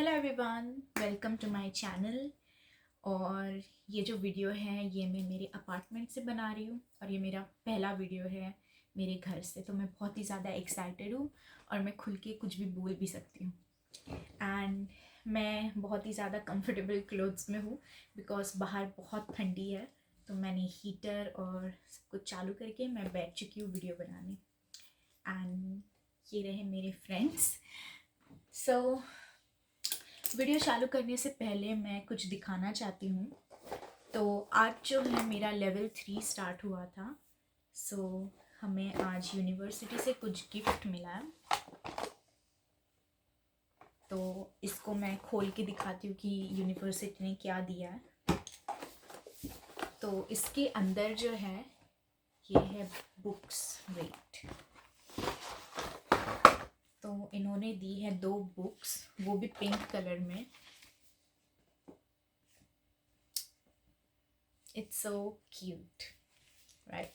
Hello everyone, welcome to my channel. और ये जो वीडियो है ये मैं मेरे अपार्टमेंट से बना रही हूँ और ये मेरा पहला वीडियो है मेरे घर से। तो मैं बहुत ही ज़्यादा एक्साइटेड हूँ और मैं खुल के कुछ भी बोल भी सकती हूँ। एंड मैं बहुत ही ज़्यादा कंफर्टेबल क्लोथ्स में हूँ बिकॉज बाहर बहुत ठंडी है। तो मैंने हीटर और सब कुछ चालू करके मैं बैठ चुकी हूँ वीडियो बनाने। एंड ये रहे मेरे फ्रेंड्स। सो वीडियो चालू करने से पहले मैं कुछ दिखाना चाहती हूँ। तो आज जो है मेरा लेवल 3 स्टार्ट हुआ था। सो हमें आज यूनिवर्सिटी से कुछ गिफ्ट मिला है। तो इसको मैं खोल के दिखाती हूँ कि यूनिवर्सिटी ने क्या दिया है। तो इसके अंदर जो है ये है बुक्स। वेट, तो इन्होंने दी है 2 बुक्स, वो भी पिंक कलर में। It's so cute, right.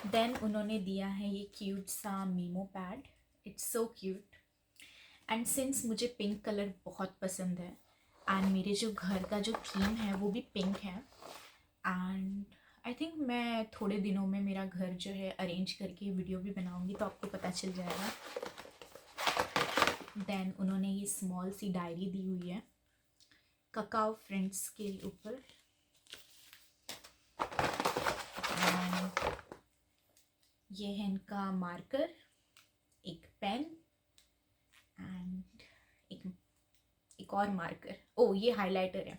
Then उन्होंने दिया है ये क्यूट सा memo pad. It's so cute. And since मुझे पिंक कलर बहुत पसंद है एंड मेरे जो घर का जो थीम है वो भी पिंक है, एंड आई थिंक मैं थोड़े दिनों में मेरा घर जो है अरेंज करके वीडियो भी बनाऊंगी तो आपको पता चल जाएगा। देन उन्होंने ये स्मॉल सी डायरी दी हुई है ककाओ फ्रेंड्स के ऊपर। ये है इनका मार्कर, एक पेन एंड एक और मार्कर। ओ, ये हाइलाइटर है।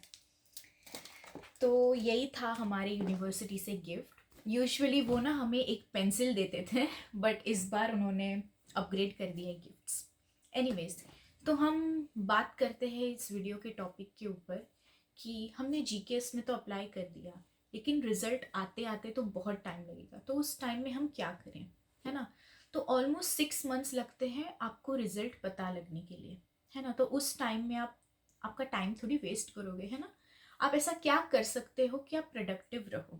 तो यही था हमारे यूनिवर्सिटी से गिफ्ट। यूजुअली वो ना हमें एक पेंसिल देते थे बट इस बार उन्होंने अपग्रेड कर दिया गिफ्ट्स। एनीवेज, तो हम बात करते हैं इस वीडियो के टॉपिक के ऊपर कि हमने जीकेएस में तो अप्लाई कर दिया लेकिन रिजल्ट आते आते तो बहुत टाइम लगेगा। तो उस टाइम में हम क्या करें, है ना। तो ऑलमोस्ट 6 मंथ्स लगते हैं आपको रिजल्ट पता लगने के लिए, है ना। तो उस टाइम में आपका टाइम थोड़ी वेस्ट करोगे, है ना। आप ऐसा क्या कर सकते हो कि आप प्रोडक्टिव रहो।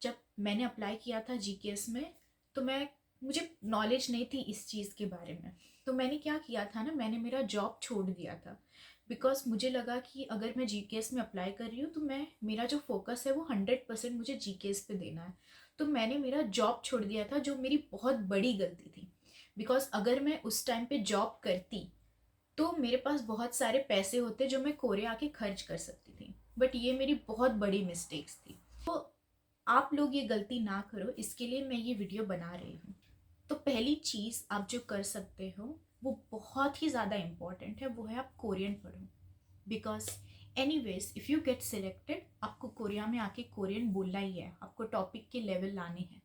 जब मैंने अप्लाई किया था जीकेएस में तो मुझे नॉलेज नहीं थी इस चीज़ के बारे में। तो मैंने क्या किया था ना, मैंने मेरा जॉब छोड़ दिया था बिकॉज मुझे लगा कि अगर मैं जीकेएस में अप्लाई कर रही हूँ तो मेरा जो फोकस है वो 100% मुझे जीकेएस पे देना है। तो मैंने मेरा जॉब छोड़ दिया था, जो मेरी बहुत बड़ी गलती थी। बिकॉज अगर मैं उस टाइम पे जॉब करती तो मेरे पास बहुत सारे पैसे होते जो मैं कोरिया आके खर्च कर सकती थी। बट ये मेरी बहुत बड़ी मिस्टेक्स थी। तो आप लोग ये गलती ना करो, इसके लिए मैं ये वीडियो बना रही हूँ। तो पहली चीज़ आप जो कर सकते हो वो बहुत ही ज़्यादा इम्पॉर्टेंट है, वो है आप कोरियन पढ़ो। Because anyways if you get selected, आपको कोरिया में आके कोरियन बोलना ही है, आपको टॉपिक के लेवल लाने हैं।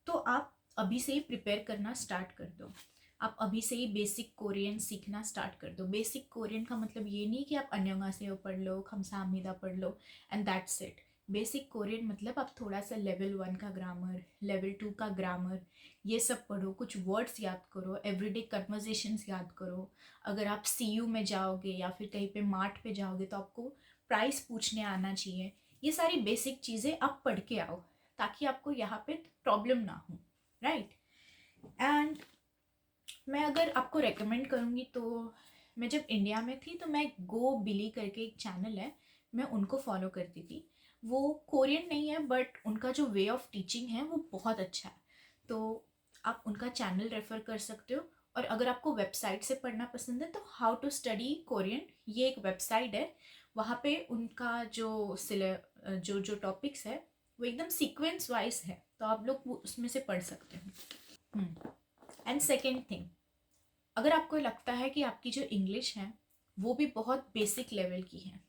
तो आप अभी से ही प्रिपेयर करना स्टार्ट कर दो। आप अभी से ही बेसिक कोरियन सीखना स्टार्ट कर दो। बेसिक कोरियन का मतलब ये नहीं कि आप अन्योंगासेओ पढ़ लो, खमसाहमिदा पढ़ लो and that's it. Basic Korean मतलब आप थोड़ा सा लेवल 1 का ग्रामर, लेवल 2 का ग्रामर, ये सब पढ़ो। कुछ वर्ड्स याद करो, एवरीडे कन्वर्जेशंस याद करो। अगर आप सीयू में जाओगे या फिर कहीं पे मार्ट पे जाओगे तो आपको प्राइस पूछने आना चाहिए। ये सारी बेसिक चीज़ें आप पढ़ के आओ ताकि आपको यहाँ पे प्रॉब्लम ना हो, राइट। एंड मैं अगर आपको रेकमेंड करूँगी तो मैं जब इंडिया में थी तो मैं गो बिली करके एक चैनल है, मैं उनको फॉलो करती थी। वो कोरियन नहीं है बट उनका जो वे ऑफ टीचिंग है वो बहुत अच्छा है। तो आप उनका चैनल रेफ़र कर सकते हो। और अगर आपको वेबसाइट से पढ़ना पसंद है तो हाउ टू स्टडी कोरियन, ये एक वेबसाइट है। वहाँ पे उनका जो जो टॉपिक्स है वो एकदम सीक्वेंस वाइज है, तो आप लोग उसमें से पढ़ सकते हो। एंड सेकेंड थिंग, अगर आपको लगता है कि आपकी जो इंग्लिश है वो भी बहुत बेसिक लेवल की है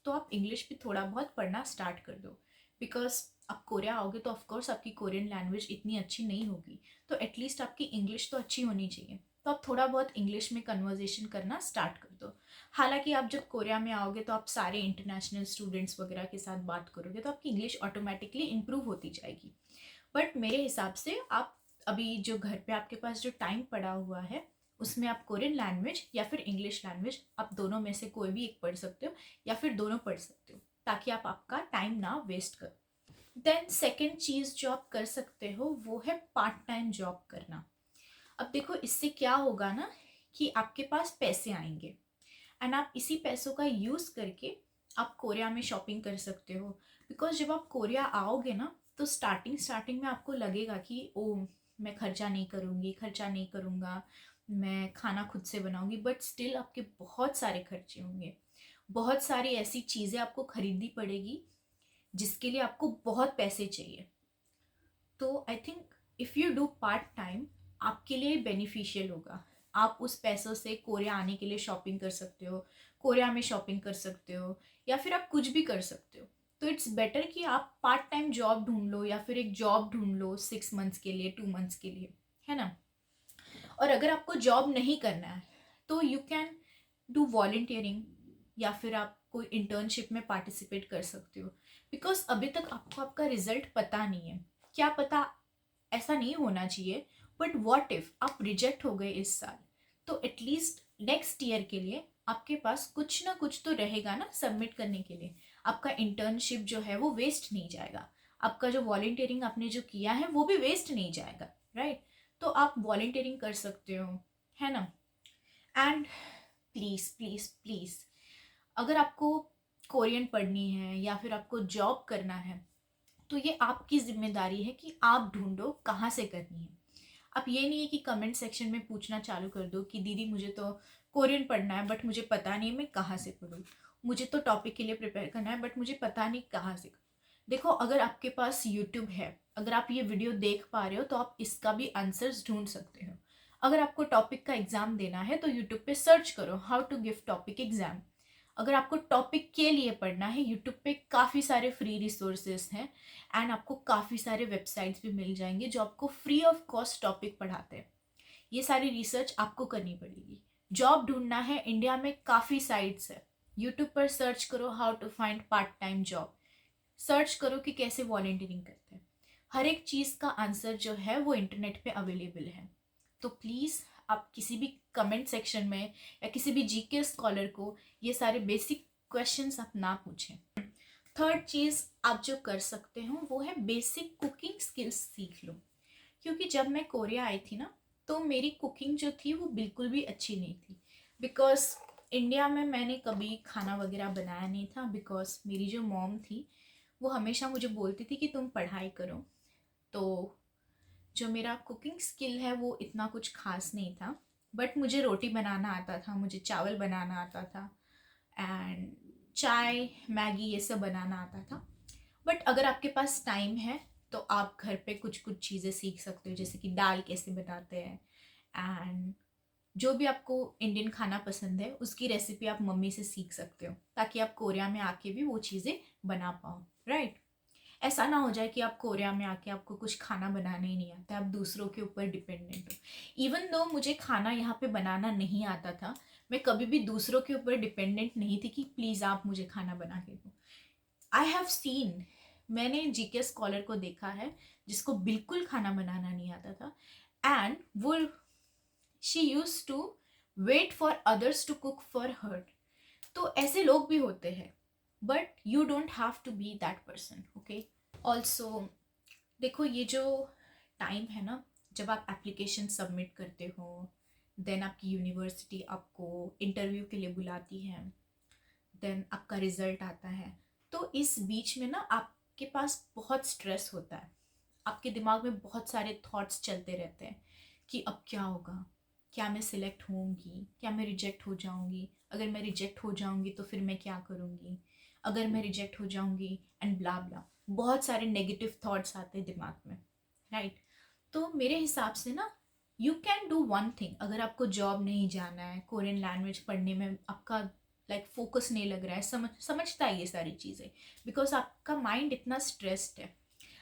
तो आप इंग्लिश भी थोड़ा बहुत पढ़ना स्टार्ट कर दो। बिकॉज आप कोरिया आओगे तो ऑफकोर्स आपकी कोरियन लैंग्वेज इतनी अच्छी नहीं होगी, तो एटलीस्ट आपकी इंग्लिश तो अच्छी होनी चाहिए। तो आप थोड़ा बहुत इंग्लिश में कन्वर्जेशन करना स्टार्ट कर दो। हालांकि आप जब कोरिया में आओगे तो आप सारे इंटरनेशनल स्टूडेंट्स वगैरह के साथ बात करोगे तो आपकी इंग्लिश ऑटोमेटिकली इम्प्रूव होती जाएगी। बट मेरे हिसाब से आप अभी जो घर पे आपके पास जो टाइम पड़ा हुआ है उसमें आप कोरियन लैंग्वेज या फिर इंग्लिश लैंग्वेज, आप दोनों में से कोई भी एक पढ़ सकते हो या फिर दोनों पढ़ सकते हो ताकि आप आपका टाइम ना वेस्ट करो। देन सेकेंड चीज़ जो आप कर सकते हो वो है पार्ट टाइम जॉब करना। अब देखो इससे क्या होगा ना कि आपके पास पैसे आएंगे एंड आप इसी पैसों का यूज़ करके आप कोरिया में शॉपिंग कर सकते हो। बिकॉज जब आप कोरिया आओगे ना तो स्टार्टिंग स्टार्टिंग में आपको लगेगा कि ओ मैं खर्चा नहीं करूँगी, खर्चा नहीं करूँगा, मैं खाना खुद से बनाऊँगी, बट स्टिल आपके बहुत सारे खर्चे होंगे, बहुत सारी ऐसी चीज़ें आपको खरीदनी पड़ेगी जिसके लिए आपको बहुत पैसे चाहिए। तो I think if you do part time आपके लिए बेनिफिशियल होगा। आप उस पैसों से कोरिया आने के लिए शॉपिंग कर सकते हो, कोरिया में शॉपिंग कर सकते हो, या फिर आप कुछ भी कर सकते हो। तो इट्स बेटर कि आप पार्ट टाइम जॉब ढूंढ लो या फिर एक जॉब ढूंढ लो 6 मंथ्स के लिए, 2 मंथ्स के लिए, है ना। और अगर आपको जॉब नहीं करना है तो यू कैन डू वॉलंटियरिंग या फिर आप कोई इंटर्नशिप में पार्टिसिपेट कर सकते हो। बिकॉज अभी तक आपको आपका रिजल्ट पता नहीं है, क्या पता ऐसा नहीं होना चाहिए, बट व्हाट इफ आप रिजेक्ट हो गए इस साल, तो एटलीस्ट नेक्स्ट ईयर के लिए आपके पास कुछ ना कुछ तो रहेगा ना सबमिट करने के लिए। आपका इंटर्नशिप जो है वो वेस्ट नहीं जाएगा, आपका जो वॉलंटियरिंग आपने जो किया है वो भी वेस्ट नहीं जाएगा, राइट। तो आप वॉलंटियरिंग कर सकते हो, है ना। एंड प्लीज़ प्लीज़ प्लीज़, अगर आपको कोरियन पढ़नी है या फिर आपको जॉब करना है तो ये आपकी जिम्मेदारी है कि आप ढूंढो कहाँ से करनी है। आप ये नहीं है कि कमेंट सेक्शन में पूछना चालू कर दो कि दीदी मुझे तो कोरियन पढ़ना है बट मुझे पता नहीं मैं कहाँ से पढूं, मुझे तो टॉपिक के लिए प्रिपेयर करना है बट मुझे पता नहीं कहाँ से। देखो, अगर आपके पास यूट्यूब है, अगर आप ये वीडियो देख पा रहे हो तो आप इसका भी आंसर्स ढूंढ सकते हो। अगर आपको टॉपिक का एग्जाम देना है तो यूट्यूब पे सर्च करो how to give topic exam. अगर आपको टॉपिक के लिए पढ़ना है, यूट्यूब पे काफ़ी सारे फ्री रिसोर्सेज हैं एंड आपको काफ़ी सारे वेबसाइट्स भी मिल जाएंगे जो आपको फ्री ऑफ कॉस्ट टॉपिक पढ़ाते हैं। ये सारी रिसर्च आपको करनी पड़ेगी। जॉब ढूंढना है, इंडिया में काफ़ी साइट्स है। यूट्यूब पर सर्च करो how to find part time job, search करो कि कैसे वॉलंटियरिंग करते हैं। हर एक चीज़ का आंसर जो है वो इंटरनेट पे अवेलेबल है। तो प्लीज़ आप किसी भी कमेंट सेक्शन में या किसी भी जीके स्कॉलर को ये सारे बेसिक क्वेश्चंस आप ना पूछें। थर्ड चीज़ आप जो कर सकते हो वो है बेसिक कुकिंग स्किल्स सीख लो। क्योंकि जब मैं कोरिया आई थी ना तो मेरी कुकिंग जो थी वो बिल्कुल भी अच्छी नहीं थी। बिकॉज इंडिया में मैंने कभी खाना वगैरह बनाया नहीं था। बिकॉज मेरी जो मॉम थी वो हमेशा मुझे बोलती थी कि तुम पढ़ाई करो। तो जो मेरा कुकिंग स्किल है वो इतना कुछ खास नहीं था। बट मुझे रोटी बनाना आता था, मुझे चावल बनाना आता था एंड चाय मैगी ये सब बनाना आता था। बट अगर आपके पास टाइम है तो आप घर पे कुछ कुछ चीज़ें सीख सकते हो, जैसे कि दाल कैसे बनाते हैं एंड जो भी आपको इंडियन खाना पसंद है उसकी रेसिपी आप मम्मी से सीख सकते हो ताकि आप कोरिया में आके भी वो चीज़ें बना पाओ, राइट। ऐसा ना हो जाए कि आप कोरिया में आके आपको कुछ खाना बनाना ही नहीं आता, आप दूसरों के ऊपर डिपेंडेंट हो। इवन दो मुझे खाना यहाँ पे बनाना नहीं आता था, मैं कभी भी दूसरों के ऊपर डिपेंडेंट नहीं थी कि प्लीज़ आप मुझे खाना बना के दो। आई हैव सीन, मैंने जीके स्कॉलर को देखा है जिसको बिल्कुल खाना बनाना नहीं आता था एंड वो she use to wait for others to cook for her. तो ऐसे लोग भी होते हैं but you don't have to be that person, okay. Also देखो, ये जो टाइम है ना जब आप एप्लीकेशन सबमिट करते हो, देन आपकी यूनिवर्सिटी आपको इंटरव्यू के लिए बुलाती है, देन आपका रिजल्ट आता है, तो इस बीच में ना आपके पास बहुत स्ट्रेस होता है। आपके दिमाग में बहुत सारे थॉट्स चलते रहते हैं कि अब क्या होगा, क्या मैं सिलेक्ट होऊंगी, क्या मैं रिजेक्ट हो जाऊंगी, अगर मैं रिजेक्ट हो जाऊंगी तो फिर मैं क्या करूंगी, अगर मैं रिजेक्ट हो जाऊंगी एंड ब्ला ब्ला। बहुत सारे नेगेटिव थॉट्स आते हैं दिमाग में, राइट। तो मेरे हिसाब से ना you can do one thing. अगर आपको जॉब नहीं जाना है, कोरियन लैंग्वेज पढ़ने में आपका फोकस नहीं लग रहा है, समझता है ये सारी चीज़ें, बिकॉज आपका माइंड इतना स्ट्रेस्ड है,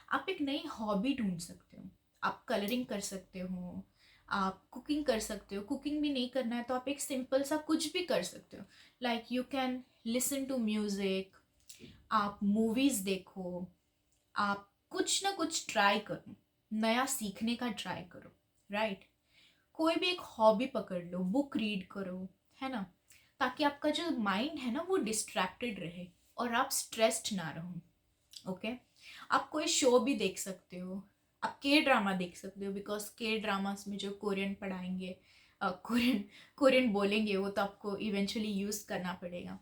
आप एक नई हॉबी ढूंढ सकते हो। आप कलरिंग कर सकते हो, आप कुकिंग कर सकते हो, कुकिंग भी नहीं करना है तो आप एक सिंपल सा कुछ भी कर सकते हो। Like you can listen to music, आप मूवीज़ देखो, आप कुछ ना कुछ ट्राई करो, नया सीखने का ट्राई करो, राइट। कोई भी एक हॉबी पकड़ लो, बुक रीड करो, है ना, ताकि आपका जो माइंड है ना वो डिस्ट्रैक्टेड रहे और आप स्ट्रेस्ड ना रहो, ओके। आप कोई शो भी देख सकते हो, आप के ड्रामा देख सकते हो, बिकॉज के ड्रामास में जो कोरियन पढ़ाएंगे कोरियन कोरियन बोलेंगे वो, तो आपको इवेंचुअली यूज़ करना पड़ेगा।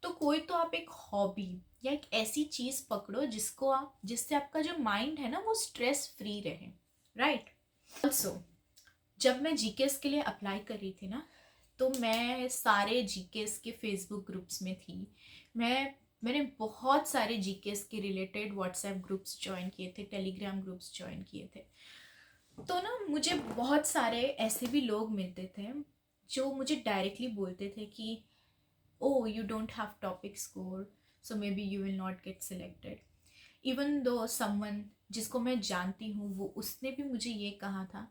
तो कोई तो आप एक हॉबी या एक ऐसी चीज़ पकड़ो जिससे आपका जो माइंड है ना वो स्ट्रेस फ्री रहे, राइट। ऑल्सो जब मैं जीकेएस के लिए अप्लाई कर रही थी ना, तो मैं सारे जीकेएस के फेसबुक ग्रुप्स में थी। मैंने बहुत सारे जीकेएस के रिलेटेड व्हाट्सएप ग्रुप्स ज्वाइन किए थे, टेलीग्राम ग्रुप्स ज्वाइन किए थे। तो ना मुझे बहुत सारे ऐसे भी लोग मिलते थे जो मुझे डायरेक्टली बोलते थे कि oh you don't have topic score, so maybe you will not get selected. Even though someone जिसको मैं जानती हूँ, वो उसने भी मुझे ये कहा था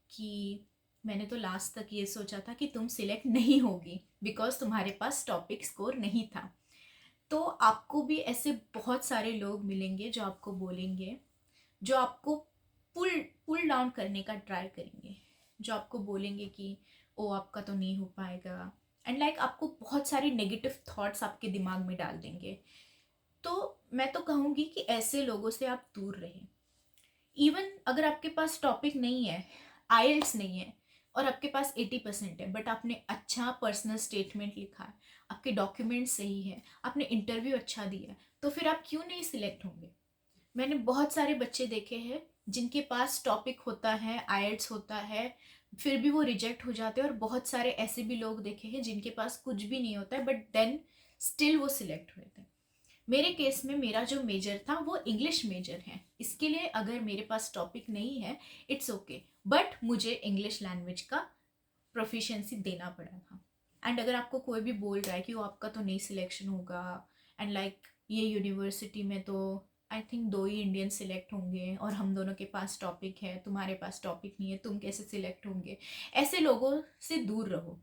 कि मैंने तो लास्ट तक ये सोचा था कि तुम सिलेक्ट नहीं होगी बिकॉज तुम्हारे पास टॉपिक स्कोर नहीं था। तो आपको भी ऐसे बहुत सारे लोग मिलेंगे जो आपको बोलेंगे, जो आपको पुल पुल डाउन करने का ट्राई करेंगे, जो आपको बोलेंगे कि ओ आपका तो नहीं हो पाएगा, एंड लाइक आपको बहुत सारे नेगेटिव थॉट्स आपके दिमाग में डाल देंगे। तो मैं तो कहूँगी कि ऐसे लोगों से आप दूर रहें। इवन अगर आपके पास टॉपिक नहीं है, आईएल्स नहीं है, और आपके पास 80% है, बट आपने अच्छा पर्सनल स्टेटमेंट लिखा है, आपके डॉक्यूमेंट सही है, आपने इंटरव्यू अच्छा दिया है, तो फिर आप क्यों नहीं सिलेक्ट होंगे। मैंने बहुत सारे बच्चे देखे हैं जिनके पास टॉपिक होता है, आईएल्स होता है, फिर भी वो रिजेक्ट हो जाते हैं, और बहुत सारे ऐसे भी लोग देखे हैं जिनके पास कुछ भी नहीं होता है बट देन स्टिल वो सिलेक्ट हुए थे। मेरे केस में मेरा जो मेजर था वो इंग्लिश मेजर है, इसके लिए अगर मेरे पास टॉपिक नहीं है इट्स ओके, बट मुझे इंग्लिश लैंग्वेज का प्रोफिशिएंसी देना पड़ा था। एंड अगर आपको कोई भी बोल रहा है कि वो आपका तो नहीं सिलेक्शन होगा, एंड लाइक ये यूनिवर्सिटी में तो I think 2 he Indian select होंगे और हम दोनों के पास टॉपिक है, तुम्हारे पास टॉपिक नहीं है, तुम कैसे सिलेक्ट होंगे, ऐसे लोगों से दूर रहो।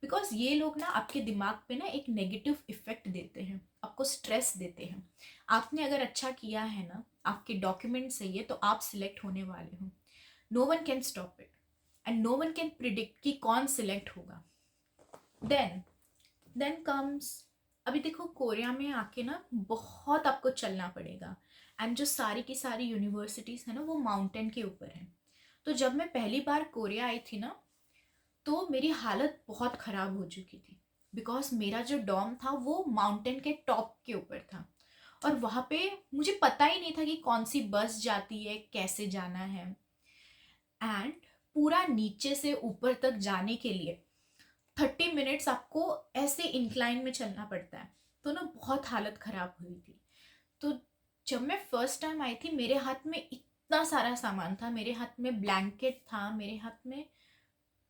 बिकॉज ये लोग ना आपके दिमाग पे ना एक नेगेटिव इफेक्ट देते हैं, आपको स्ट्रेस देते हैं। आपने अगर अच्छा किया है ना, आपके डॉक्यूमेंट सही है, तो आप सिलेक्ट होने वाले हो। No one can stop it and no one can predict कि कौन सिलेक्ट होगा। देन देन कम्स, अभी देखो कोरिया में आके ना बहुत आपको चलना पड़ेगा, एंड जो सारी की सारी यूनिवर्सिटीज़ है ना वो माउंटेन के ऊपर है। तो जब मैं पहली बार कोरिया आई थी ना, तो मेरी हालत बहुत ख़राब हो चुकी थी, बिकॉज मेरा जो डॉर्म था वो माउंटेन के टॉप के ऊपर था, और वहाँ पे मुझे पता ही नहीं था कि कौन सी बस जाती है, कैसे जाना है। एंड पूरा नीचे से ऊपर तक जाने के लिए 30 मिनट्स आपको ऐसे इंक्लाइन में चलना पड़ता है। तो ना बहुत हालत ख़राब हुई थी। तो जब मैं फर्स्ट टाइम आई थी, मेरे हाथ में इतना सारा सामान था, मेरे हाथ में ब्लैंकेट था, मेरे हाथ में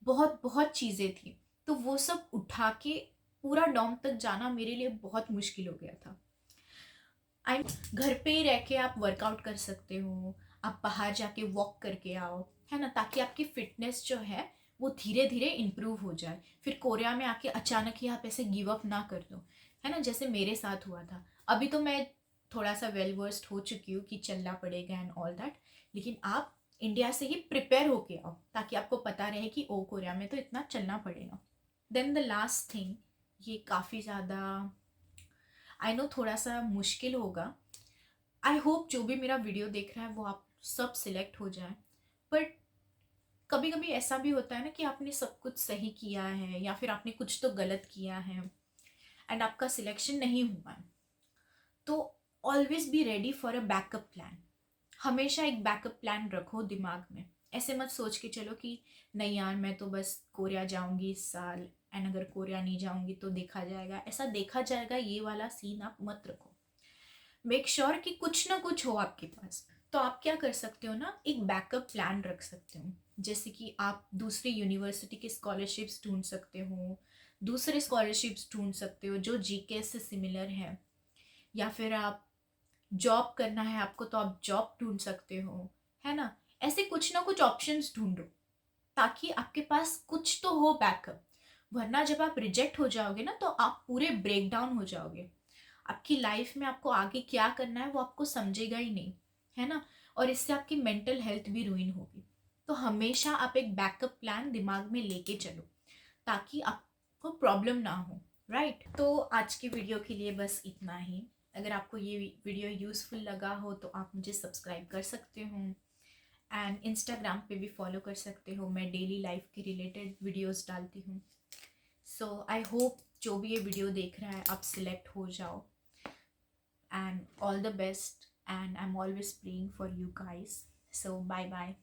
बहुत बहुत चीज़ें थी, तो वो सब उठा के पूरा डॉम तक जाना मेरे लिए बहुत मुश्किल हो गया था। आई घर पे ही रह के आप वर्कआउट कर सकते हो, आप बाहर जाके वॉक करके आओ, है ना, ताकि आपकी फिटनेस जो है वो धीरे धीरे इम्प्रूव हो जाए। फिर कोरिया में आके अचानक ही आप ऐसे गिव अप ना कर दो, है ना, जैसे मेरे साथ हुआ था। अभी तो मैं थोड़ा सा वेल वर्स्ड हो चुकी हूँ कि चलना पड़ेगा एंड ऑल दैट, लेकिन आप इंडिया से ही प्रिपेयर होके आओ ताकि आपको पता रहे कि ओ कोरिया में तो इतना चलना पड़ेगा। देन द लास्ट थिंग, ये काफ़ी ज़्यादा आई नो थोड़ा सा मुश्किल होगा, आई होप जो भी मेरा वीडियो देख रहा है वो आप सब सिलेक्ट हो जाए, बट कभी कभी ऐसा भी होता है ना कि आपने सब कुछ सही किया है या फिर आपने कुछ तो गलत किया है एंड आपका सिलेक्शन नहीं हुआ है। तो always be ready for a backup plan. हमेशा एक बैकअप प्लान रखो दिमाग में। ऐसे मत सोच के चलो कि नहीं यार मैं तो बस कोरिया जाऊंगी इस साल, एंड अगर कोरिया नहीं जाऊंगी तो देखा जाएगा, ऐसा देखा जाएगा ये वाला सीन आप मत रखो। मेक श्योर कि कुछ ना कुछ हो आपके पास। तो आप क्या कर सकते हो ना, एक बैकअप प्लान रख सकते हो, जैसे कि आप दूसरी यूनिवर्सिटी के स्कॉलरशिप्स ढूंढ सकते हो, दूसरे स्कॉलरशिप्स ढूंढ सकते हो जो जीके से सिमिलर है, या फिर आप जॉब करना है आपको तो आप जॉब ढूंढ सकते हो, है ना। ऐसे कुछ ना कुछ ऑप्शंस ढूंढो ताकि आपके पास कुछ तो हो बैकअप, वरना जब आप रिजेक्ट हो जाओगे ना तो आप पूरे ब्रेक डाउन हो जाओगे। आपकी लाइफ में आपको आगे क्या करना है वो आपको समझेगा ही नहीं, है ना, और इससे आपकी मेंटल हेल्थ भी रुइन होगी। तो हमेशा आप एक बैकअप प्लान दिमाग में लेके चलो ताकि आपको प्रॉब्लम ना हो, राइट। तो आज की वीडियो के लिए बस इतना ही। अगर आपको ये वीडियो यूज़फुल लगा हो तो आप मुझे सब्सक्राइब कर सकते हो, एंड इंस्टाग्राम पे भी फॉलो कर सकते हो, मैं डेली लाइफ के रिलेटेड वीडियोस डालती हूँ. सो आई होप जो भी ये वीडियो देख रहा है आप सिलेक्ट हो जाओ. And all the best, and I am always praying for you guys. So bye bye.